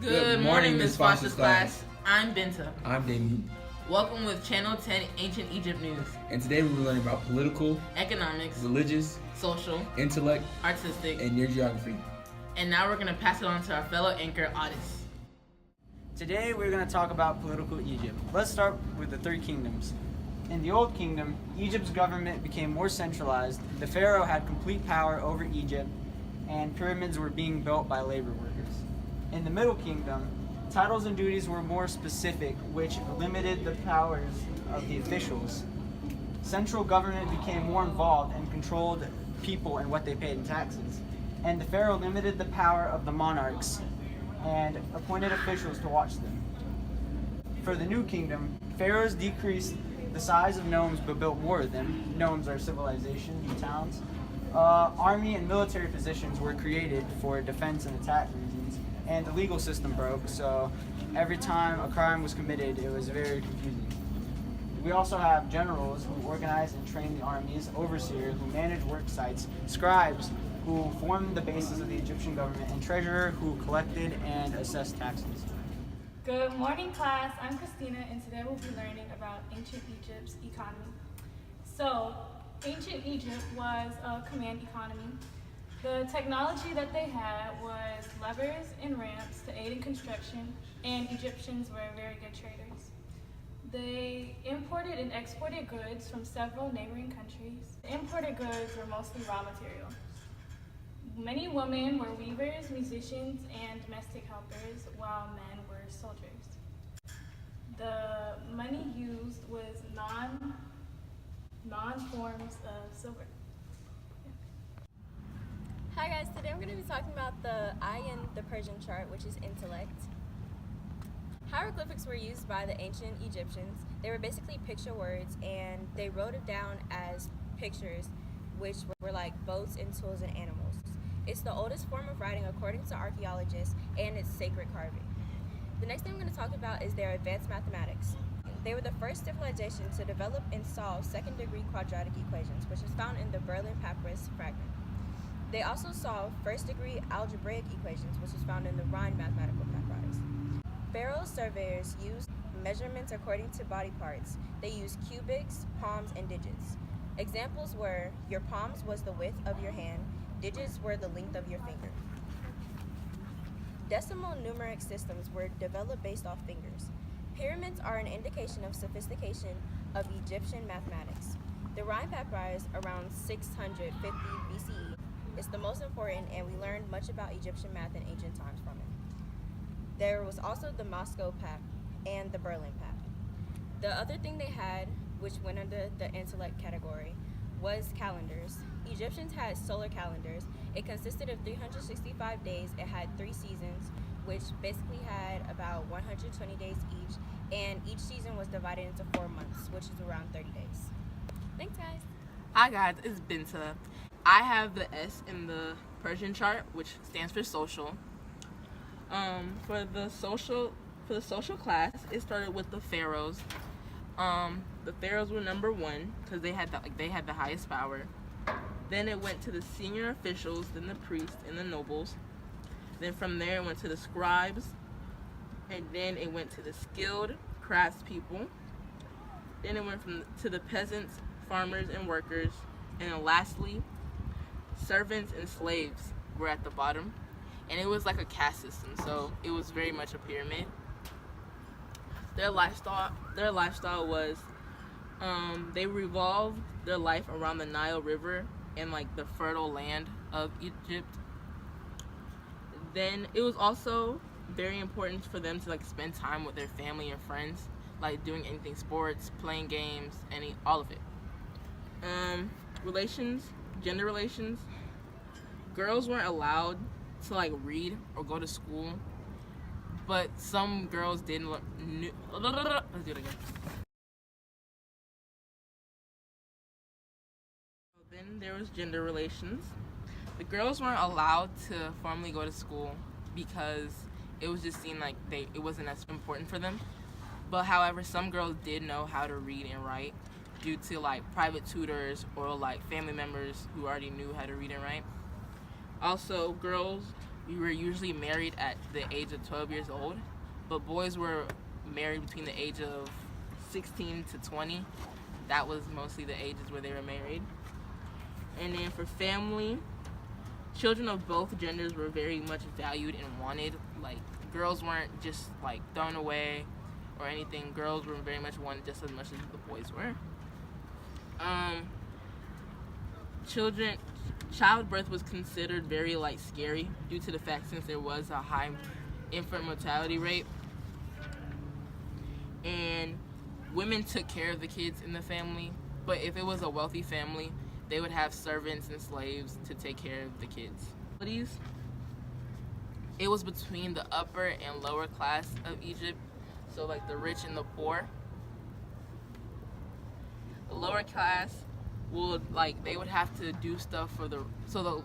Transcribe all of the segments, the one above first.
Good morning, Ms. Foster's class. I'm Binta. I'm Damien. Welcome with Channel 10 Ancient Egypt News. And today we're learning about political, economics, religious, social, intellect, artistic, and near geography. And now we're going to pass it on to our fellow anchor, Otis. Today we're going to talk about political Egypt. Let's start with the three kingdoms. In the Old Kingdom, Egypt's government became more centralized. The pharaoh had complete power over Egypt, and pyramids were being built by labor workers. In the Middle Kingdom, titles and duties were more specific, which limited the powers of the officials. Central government became more involved and controlled people and what they paid in taxes. And the pharaoh limited the power of the monarchs and appointed officials to watch them. For the New Kingdom, pharaohs decreased the size of nomes but built more of them. Nomes are civilizations and towns. Army and military positions were created for defense and attack reasons, and the legal system broke, so every time a crime was committed, it was very confusing. We also have generals who organize and train the armies, overseers who manage work sites, scribes who formed the basis of the Egyptian government, and treasurer who collected and assessed taxes. Good morning, class. I'm Christina, and today we'll be learning about ancient Egypt's economy. So, ancient Egypt was a command economy. The technology that they had was levers and ramps to aid in construction, and Egyptians were very good traders. They imported and exported goods from several neighboring countries. The imported goods were mostly raw material. Many women were weavers, musicians, and domestic helpers, while men were soldiers. The money used was non-forms of silver. Hi guys, today we're going to be talking about the eye in the Persian chart, which is intellect. Hieroglyphics were used by the ancient Egyptians. They were basically picture words, and they wrote it down as pictures, which were like boats and tools and animals. It's the oldest form of writing according to archaeologists, and it's sacred carving. The next thing we're going to talk about is their advanced mathematics. They were the first civilization to develop and solve second-degree quadratic equations, which is found in the Berlin Papyrus fragment. They also solved first-degree algebraic equations, which is found in the Rhine mathematical apparatus. Pharaoh's surveyors used measurements according to body parts. They used cubics, palms, and digits. Examples were, your palms was the width of your hand, digits were the length of your finger. Decimal numeric systems were developed based off fingers. Pyramids are an indication of sophistication of Egyptian mathematics. The Rhine Papyrus, around 650 BCE, is the most important, and we learned much about Egyptian math in ancient times from it. There was also the Moscow Pact and the Berlin Pact. The other thing they had, which went under the intellect category, was calendars. Egyptians had solar calendars. It consisted of 365 days. It had 3 seasons, which basically had about 120 days each, and each season was divided into 4 months, which is around 30 days. Thanks, guys. Hi guys, it's Binta. I have the S in the Persian chart, which stands for social. For the social class, it started with the pharaohs. The pharaohs were number 1 because they had the highest power. Then it went to the senior officials, then the priests and the nobles. Then from there it went to the scribes, and then it went to the skilled craftspeople. Then it went to the peasants, farmers, and workers. And then lastly, servants and slaves were at the bottom. And it was like a caste system, so it was very much a pyramid. Their lifestyle was they revolved their life around the Nile River and like the fertile land of Egypt. Then it was also very important for them to like spend time with their family and friends, like doing anything, sports, playing games, all of it. Gender relations. Girls weren't allowed to like read or go to school, but some girls didn't. Let's do it again. Then there was gender relations. The girls weren't allowed to formally go to school because it was just seen like it wasn't as important for them. But however, some girls did know how to read and write due to like private tutors or like family members who already knew how to read and write. Also, girls you were usually married at the age of 12 years old, but boys were married between the age of 16 to 20. That was mostly the ages where they were married. And then for family, children of both genders were very much valued and wanted. Like, girls weren't just like thrown away or anything. Girls were very much wanted just as much as the boys were. Childbirth was considered very like scary due to the fact since there was a high infant mortality rate, and women took care of the kids in the family. But if it was a wealthy family, they would have servants and slaves to take care of the kids. It was between the upper and lower class of Egypt, so like the rich and the poor. The lower class they would have to do stuff for the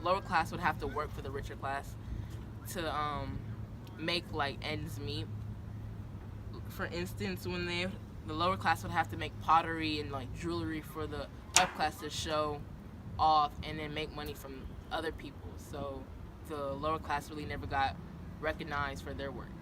lower class would have to work for the richer class to make like ends meet. For instance, when the lower class would have to make pottery and like jewelry for the up class to show off and then make money from other people. So the lower class really never got recognized for their work.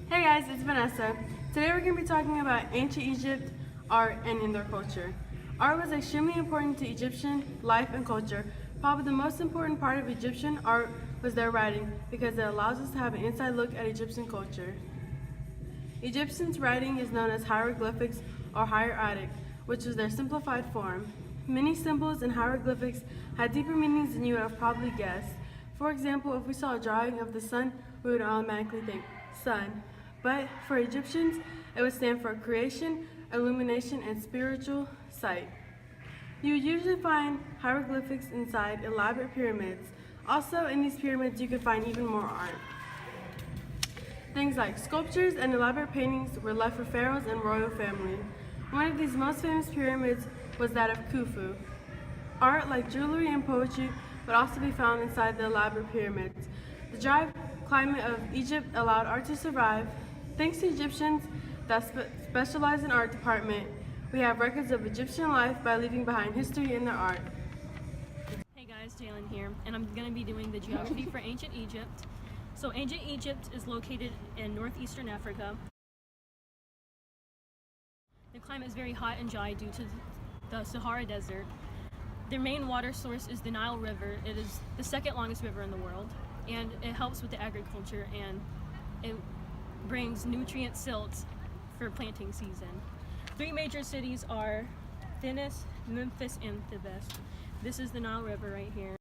Hey guys, it's Vanessa. Today we're going to be talking about ancient Egypt, art, and in their culture. Art was extremely important to Egyptian life and culture. Probably the most important part of Egyptian art was their writing, because it allows us to have an inside look at Egyptian culture. Egyptians' writing is known as hieroglyphics or hieratic, which is their simplified form. Many symbols and hieroglyphics had deeper meanings than you would have probably guessed. For example, if we saw a drawing of the sun, we would automatically think sun. But for Egyptians, it would stand for creation, illumination, and spiritual sight. You would usually find hieroglyphics inside elaborate pyramids. Also, in these pyramids, you could find even more art. Things like sculptures and elaborate paintings were left for pharaohs and royal family. One of these most famous pyramids was that of Khufu. Art like jewelry and poetry would also be found inside the elaborate pyramids. The dry climate of Egypt allowed art to survive. Thanks to Egyptians that specialize in art department, we have records of Egyptian life by leaving behind history in their art. Hey guys, Jalen here, and I'm going to be doing the geography for ancient Egypt. So ancient Egypt is located in northeastern Africa. The climate is very hot and dry due to the Sahara Desert. Their main water source is the Nile River. It is the second longest river in the world, and it helps with the agriculture, and it brings nutrient silts for planting season. Three major cities are Thinis, Memphis, and Thebes. This is the Nile River right here.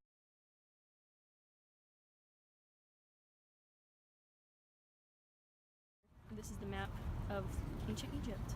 This is the map of ancient Egypt.